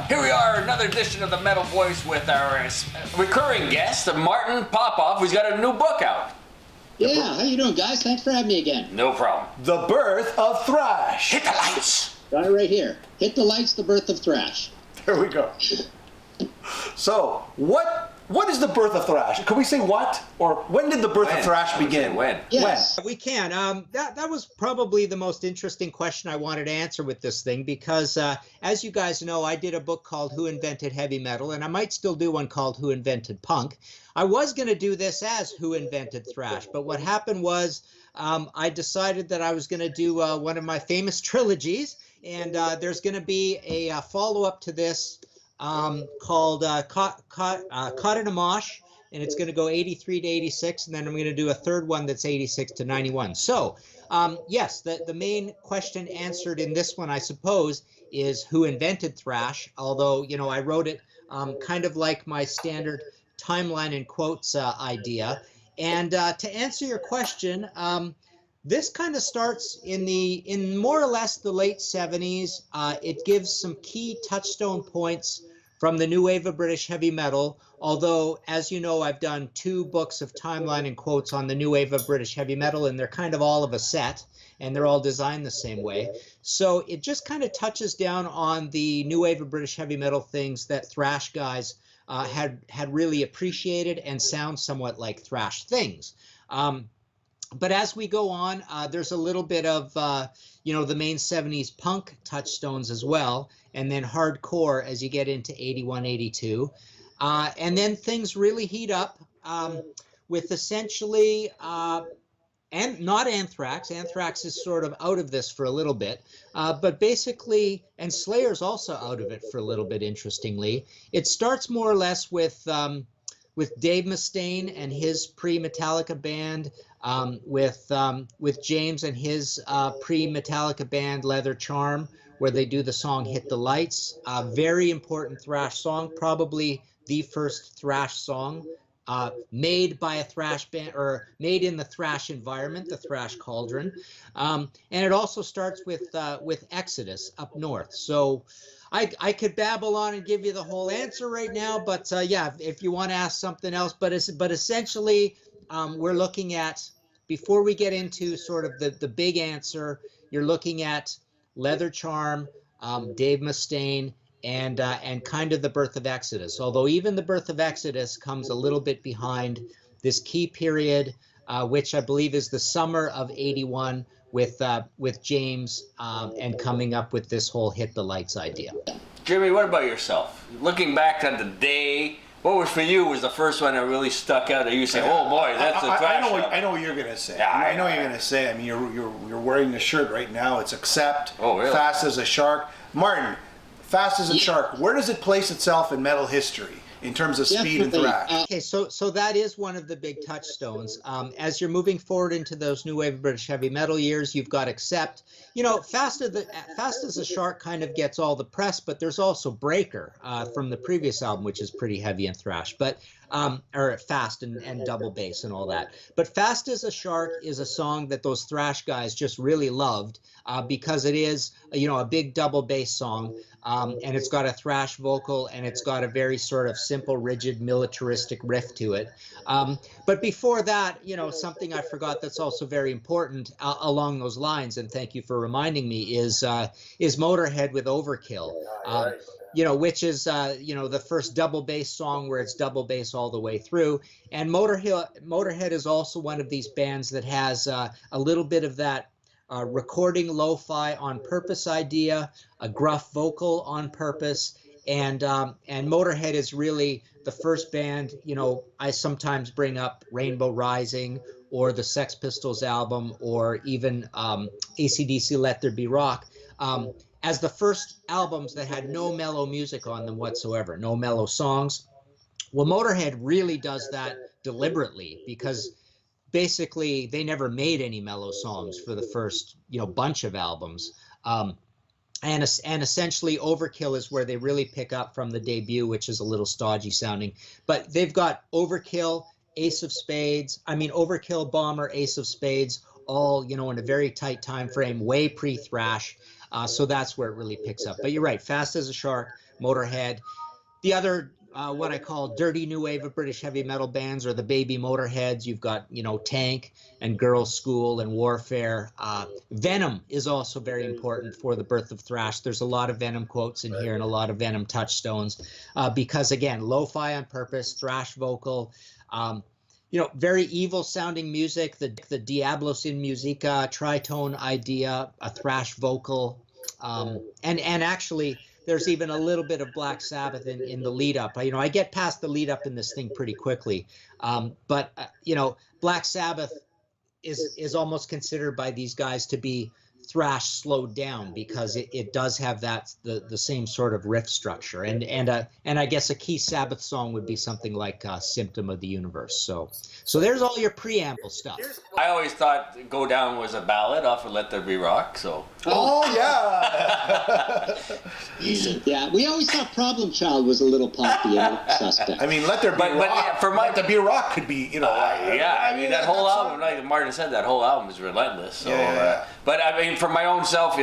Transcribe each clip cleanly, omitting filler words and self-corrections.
Here we are, another edition of the Metal Voice with our recurring guest, Martin Popoff, who's got a new book out. Yeah, how you doing, guys? Thanks for having me again. No problem. The Birth of Thrash. Hit the lights. Got it right here. Hit the lights, the Birth of Thrash. There we go. So, what is the Birth of Thrash? Can we say what? Or when did the Birth of Thrash begin? When? Yes. We can. That was probably the most interesting question I wanted to answer with this thing because, as you guys know, I did a book called Who Invented Heavy Metal, and I might still do one called Who Invented Punk. I was going to do this as Who Invented Thrash, but what happened was I decided that I was going to do one of my famous trilogies, and there's going to be a follow-up to this called Caught in a Mosh, and it's going to go 83 to 86, and then I'm going to do a third one that's 86 to 91. So, yes, the main question answered in this one, I suppose, is who invented thrash, although, you know, I wrote it kind of like my standard timeline in quotes idea. And to answer your question, this kind of starts in more or less the late 70s. It gives some key touchstone points from the new wave of British heavy metal, although, as you know, I've done 2 books of timeline and quotes on the new wave of British heavy metal, and they're kind of all of a set, and they're all designed the same way. So it just kind of touches down on the new wave of British heavy metal things that thrash guys had really appreciated and sound somewhat like thrash things. But as we go on, there's a little bit of, you know, the main 70s punk touchstones as well, and then hardcore as you get into 81, 82. And then things really heat up with essentially, and not Anthrax. Anthrax is sort of out of this for a little bit, but basically, and Slayer's also out of it for a little bit, interestingly. It starts more or less with Dave Mustaine and his pre-Metallica band, with James and his pre-Metallica band Leather Charm, where they do the song Hit the Lights. Very important thrash song, probably the first thrash song made by a thrash band, or made in the thrash environment, the thrash cauldron. And it also starts with Exodus up north. So I could babble on and give you the whole answer right now, but yeah, if you want to ask something else, but essentially we're looking at, before we get into sort of the big answer, you're looking at Leather Charm, Dave Mustaine, and kind of the birth of Exodus. Although even the birth of Exodus comes a little bit behind this key period, which I believe is the summer of 81, with James and coming up with this whole Hit the Lights idea. Jimmy, what about yourself? Looking back on the day, what was for you was the first one that really stuck out that you say, oh boy, that's a thrash. I know what you're going to say. Yeah, I know what you're going to say. I mean, you're wearing the shirt right now. It's Accept, oh, really? Fast as a Shark. Martin, Fast as a Shark, where does it place itself in metal history in terms of speed and thrash? Okay, so that is one of the big touchstones. As you're moving forward into those new wave of British heavy metal years, you've got Accept. You know, Fast as a Shark kind of gets all the press, but there's also Breaker from the previous album, which is pretty heavy and thrash, but or fast and double bass and all that. But Fast as a Shark is a song that those thrash guys just really loved because it is, you know, a big double bass song. And it's got a thrash vocal, and it's got a very sort of simple, rigid, militaristic riff to it. But before that, you know, something I forgot that's also very important along those lines, and thank you for reminding me, is Motorhead with Overkill. You know, which is, you know, the first double bass song where it's double bass all the way through. And Motorhead is also one of these bands that has a little bit of that recording lo-fi on purpose idea, a gruff vocal on purpose, and Motorhead is really the first band. You know, I sometimes bring up Rainbow Rising or the Sex Pistols album, or even AC/DC Let There Be Rock, as the first albums that had no mellow music on them whatsoever, no mellow songs. Well, Motorhead really does that deliberately, because basically they never made any mellow songs for the first, you know, bunch of albums. And essentially Overkill is where they really pick up from the debut, which is a little stodgy sounding. But they've got Overkill, Overkill, Bomber, Ace of Spades, all, you know, in a very tight time frame, way pre-thrash. So that's where it really picks up. But you're right, Fast as a Shark, Motorhead. The other, what I call dirty new wave of British heavy metal bands are the baby Motorheads. You've got, Tank and Girls' School and Warfare. Venom is also very important for the Birth of Thrash. There's a lot of Venom quotes in here and a lot of Venom touchstones because, again, lo-fi on purpose, thrash vocal, very evil sounding music, the Diablos in Musica, tritone idea, a thrash vocal, and actually there's even a little bit of Black Sabbath in the lead up. I get past the lead up in this thing pretty quickly, but Black Sabbath is almost considered by these guys to be thrash slowed down because it does have the same sort of riff structure, and I guess a key Sabbath song would be something like Symptom of the Universe. So there's all your preamble stuff. I always thought Go Down was a ballad off of Let There Be Rock, so. Oh, yeah. Yeah, we always thought Problem Child was a little poppy and suspect. I mean, Let There Be Rock. yeah, for Let There Be Rock could be, I mean, that whole album, like Martin said, that whole album is relentless. So, Yeah. But I mean, for my own self,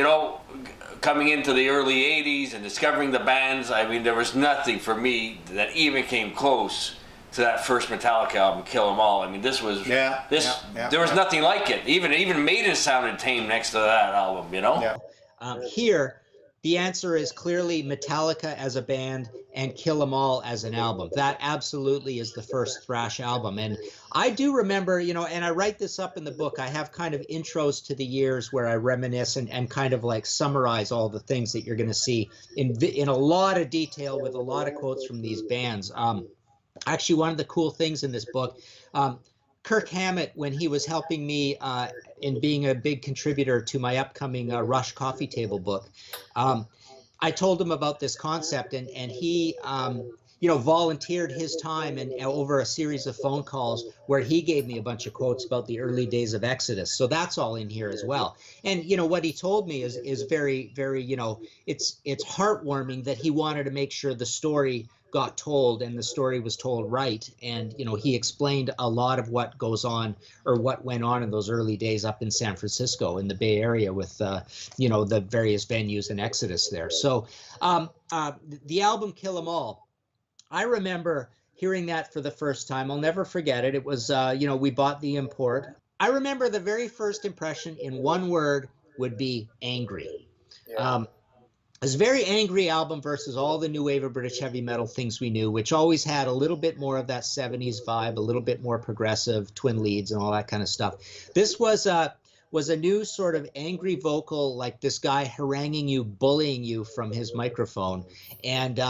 coming into the early 80s and discovering the bands, I mean, there was nothing for me that even came close to that first Metallica album, Kill 'Em All. I mean, there was nothing like it. Even Maiden sounded tame next to that album, Yeah. Here, the answer is clearly Metallica as a band and Kill 'Em All as an album. That absolutely is the first thrash album. And I do remember, and I write this up in the book, I have kind of intros to the years where I reminisce and kind of like summarize all the things that you're going to see in a lot of detail with a lot of quotes from these bands. Actually, one of the cool things in this book, Kirk Hammett, when he was helping me in being a big contributor to my upcoming Rush coffee table book, I told him about this concept, and he volunteered his time and over a series of phone calls where he gave me a bunch of quotes about the early days of Exodus. So that's all in here as well. And what he told me is very, very, it's heartwarming that he wanted to make sure the story got told and the story was told right. And he explained a lot of what goes on or what went on in those early days up in San Francisco in the Bay Area with the various venues in Exodus there. So the album Kill 'Em All, I remember hearing that for the first time. I'll never forget it. It was we bought the import. I remember the very first impression in one word would be angry. Yeah. It was a very angry album versus all the new wave of British heavy metal things we knew, which always had a little bit more of that 70s vibe, a little bit more progressive, twin leads and all that kind of stuff. This was a new sort of angry vocal, like this guy haranguing you, bullying you from his microphone. And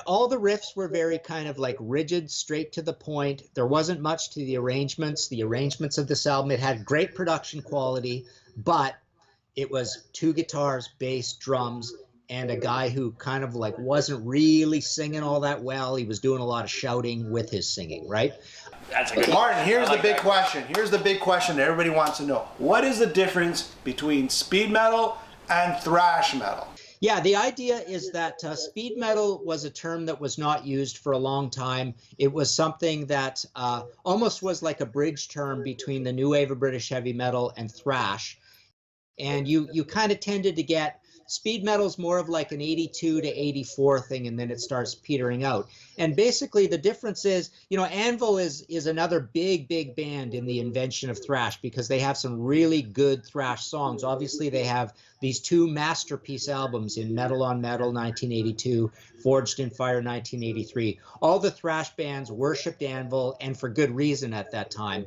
all the riffs were very kind of like rigid, straight to the point. There wasn't much to the arrangements. The arrangements of this album, it had great production quality, but it was two guitars, bass, drums, and a guy who kind of like wasn't really singing all that well. He was doing a lot of shouting with his singing, right? That's a good Martin, here's the big question. Here's the big question that everybody wants to know. What is the difference between speed metal and thrash metal? Yeah, the idea is that speed metal was a term that was not used for a long time. It was something that almost was like a bridge term between the new wave of British heavy metal and thrash. And you kind of tended to get speed metal's more of like an 82 to 84 thing, and then it starts petering out. And basically the difference is, Anvil is another big band in the invention of thrash because they have some really good thrash songs. Obviously they have these two masterpiece albums in Metal on Metal 1982, Forged in Fire 1983. All the thrash bands worshipped Anvil, and for good reason at that time.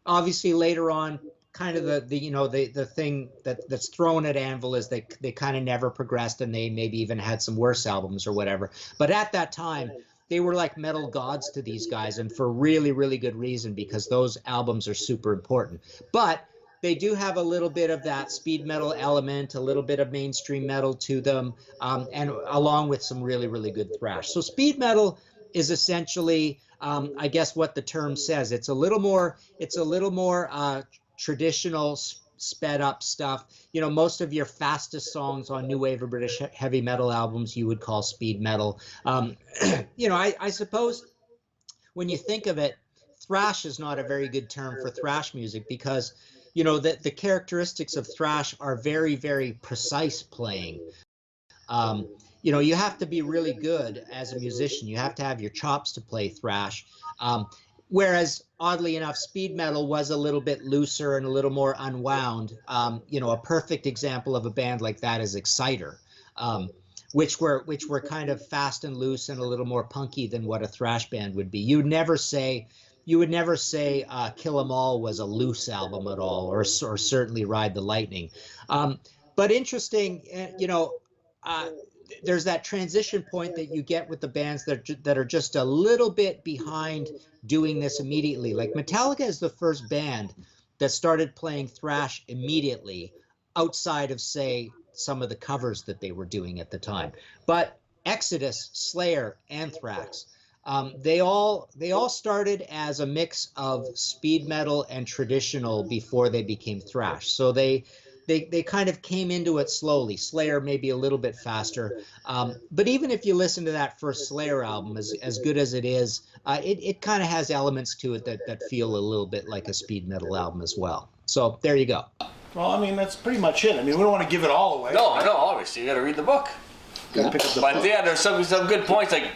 Obviously later on, kind of the thing that's thrown at Anvil is they kind of never progressed, and they maybe even had some worse albums or whatever. But at that time, they were like metal gods to these guys, and for really, really good reason, because those albums are super important. But they do have a little bit of that speed metal element, a little bit of mainstream metal to them, and along with some really, really good thrash. So speed metal is essentially, I guess, what the term says. It's a little more traditional, sped up stuff. Most of your fastest songs on new wave of British heavy metal albums you would call speed metal. I suppose when you think of it, thrash is not a very good term for thrash music because the characteristics of thrash are very, very precise playing. you know, you have to be really good as a musician. You have to have your chops to play thrash. Whereas, oddly enough, speed metal was a little bit looser and a little more unwound. You know, a perfect example of a band like that is Exciter, which were kind of fast and loose and a little more punky than what a thrash band would be. You would never say Kill 'Em All was a loose album at all, or certainly Ride the Lightning. But interesting, you know. There's that transition point that you get with the bands that are just a little bit behind doing this immediately. Like Metallica is the first band that started playing thrash immediately, outside of, say, some of the covers that they were doing at the time. But Exodus, Slayer, Anthrax, they all started as a mix of speed metal and traditional before they became thrash. So they kind of came into it slowly. Slayer maybe a little bit faster. But even if you listen to that first Slayer album, as good as it is, it kind of has elements to it that feel a little bit like a speed metal album as well. So there you go. Well, I mean, that's pretty much it. I mean, we don't want to give it all away. No, obviously you got to read the book. Gotta pick up the But book. yeah, there's some good points. Like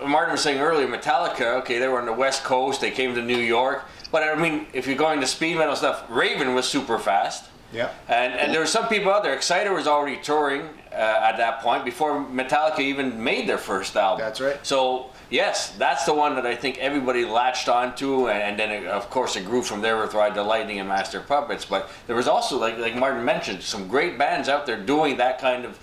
Martin was saying earlier, Metallica, okay, they were on the West Coast, they came to New York. But I mean, if you're going to speed metal stuff, Raven was super fast. Yeah. And there were some people out there. Exciter was already touring at that point before Metallica even made their first album. That's right. So yes, that's the one that I think everybody latched onto, and then of course it grew from there with Ride the Lightning and Master of Puppets. But there was also, like Martin mentioned, some great bands out there doing that kind of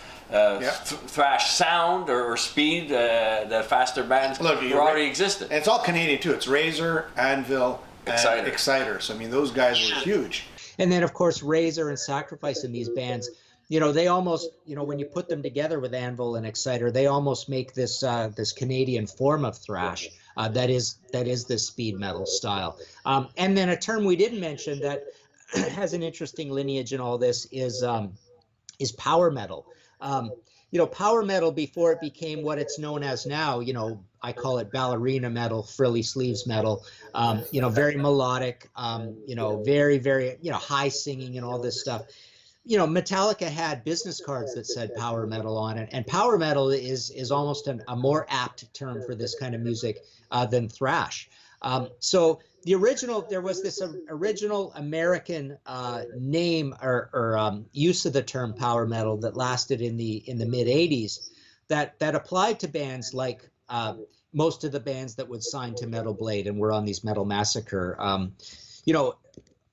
thrash sound or speed. The faster bands already existed. And it's all Canadian too. It's Razor, Anvil, and Exciter. So I mean, those guys were huge. And then, of course, Razor and Sacrifice in these bands, you know, they almost, you know, when you put them together with Anvil and Exciter, they almost make this this Canadian form of thrash that is this speed metal style. And then a term we didn't mention that has an interesting lineage in all this is power metal. You know, power metal, before it became what it's known as now, you know, I call it ballerina metal, frilly sleeves metal, you know, very melodic, you know, very, very, you know, high singing and all this stuff. You know, Metallica had business cards that said power metal on it, and power metal is almost a more apt term for this kind of music than thrash. So there was this original American name or use of the term power metal that lasted in the mid '80s, that applied to bands like most of the bands that would sign to Metal Blade and were on these Metal Massacre. You know,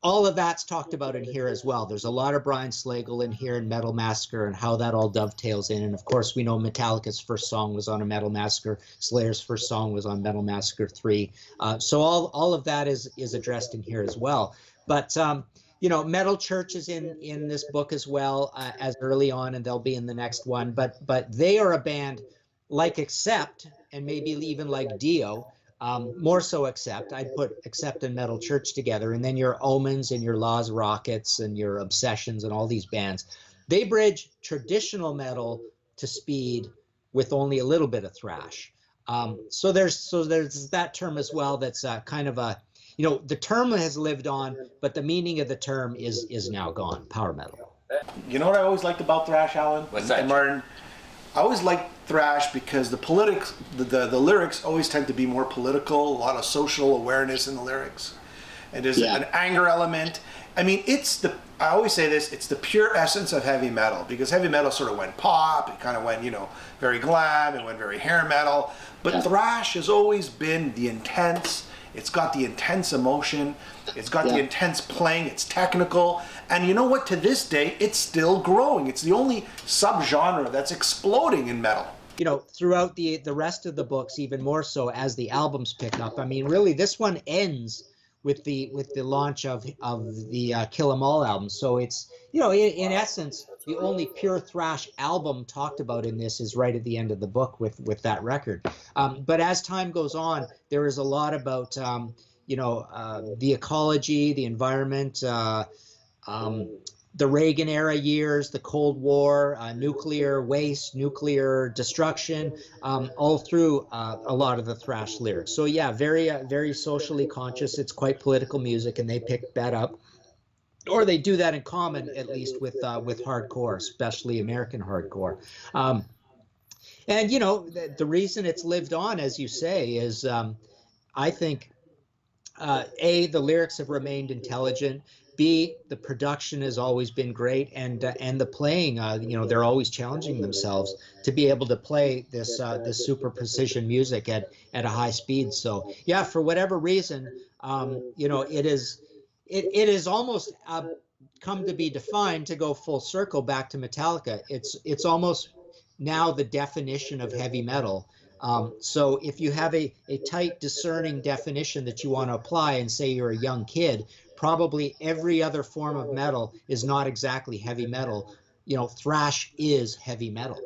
all of that's talked about in here as well. There's a lot of Brian Slagel in here in Metal Massacre and how that all dovetails in. And of course, we know Metallica's first song was on a Metal Massacre. Slayer's first song was on Metal Massacre 3. So all of that is addressed in here as well. But you know, Metal Church is in this book as well as early on, and they'll be in the next one. But they are a band like Accept and maybe even like Dio. More so Accept. I'd put Accept and Metal Church together, and then your Omens and your Laws Rockets and your Obsessions and all these bands. They bridge traditional metal to speed with only a little bit of thrash. So there's that term as well. That's kind of a, you know, the term has lived on, but the meaning of the term is now gone. Power metal. You know what I always liked about thrash, Alan? What's that? And Martin? I always liked thrash because the lyrics always tend to be more political, a lot of social awareness in the lyrics. And there's an anger element. I mean, I always say this, it's the pure essence of heavy metal, because heavy metal sort of went pop, it kind of went, you know, very glam, it went very hair metal. But thrash has always been the intense, it's got the intense emotion, it's got the intense playing, it's technical. And you know what? To this day, it's still growing. It's the only subgenre that's exploding in metal. You know, throughout the rest of the books, even more so as the albums pick up. I mean, really, this one ends with the launch of the Kill 'Em All album. So it's, you know, in essence, the only pure thrash album talked about in this is right at the end of the book with that record. But as time goes on, there is a lot about you know, the ecology, the environment. The Reagan era years, the Cold War, nuclear waste, nuclear destruction, all through a lot of the thrash lyrics. So yeah, very socially conscious. It's quite political music, and they pick that up, or they do that in common, at least with hardcore, especially American hardcore. And you know, the reason it's lived on, as you say, is I think A, the lyrics have remained intelligent. B, the production has always been great, and the playing, you know, they're always challenging themselves to be able to play this super precision music at a high speed. So yeah, for whatever reason, you know, it is almost come to be defined, to go full circle back to Metallica. It's almost now the definition of heavy metal. So if you have a tight, discerning definition that you want to apply, and say you're a young kid, probably every other form of metal is not exactly heavy metal. You know, thrash is heavy metal.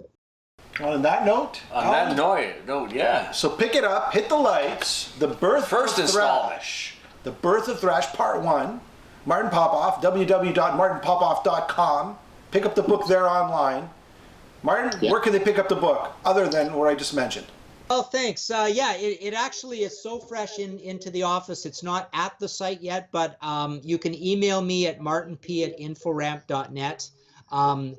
On that note, On that note, yeah. so pick it up, hit the lights. The Birth First of installment. Thrash. The Birth of Thrash Part 1. Martin Popoff, www.martinpopoff.com. Pick up the book there online. Martin, where can they pick up the book, other than what I just mentioned? Oh, thanks. Yeah, it actually is so fresh into the office. It's not at the site yet, but you can email me at martinp@inforamp.net. And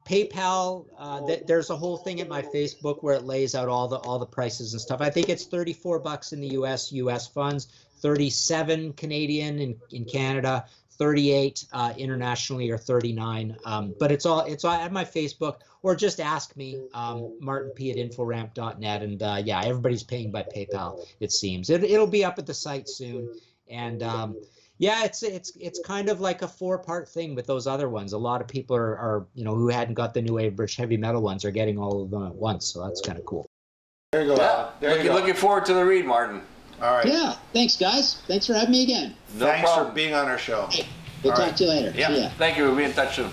PayPal, there's a whole thing at my Facebook where it lays out all the prices and stuff. I think it's $34 in the US funds, 37 Canadian in Canada, 38 internationally, or 39. But it's all at my Facebook, or just ask me, martinp@inforamp.net. And yeah, everybody's paying by PayPal, it seems. It'll be up at the site soon. And yeah, it's kind of like a 4-part thing with those other ones. A lot of people are you know, who hadn't got the new wave British heavy metal ones, are getting all of them at once. So that's kind of cool. There you go. Yeah. There you go. Looking forward to the read, Martin. All right. Yeah, thanks, guys. Thanks for having me again. No Thanks problem. for being on our show. We'll All talk right. to you later. Yeah. See ya. Thank you. We'll be in touch soon.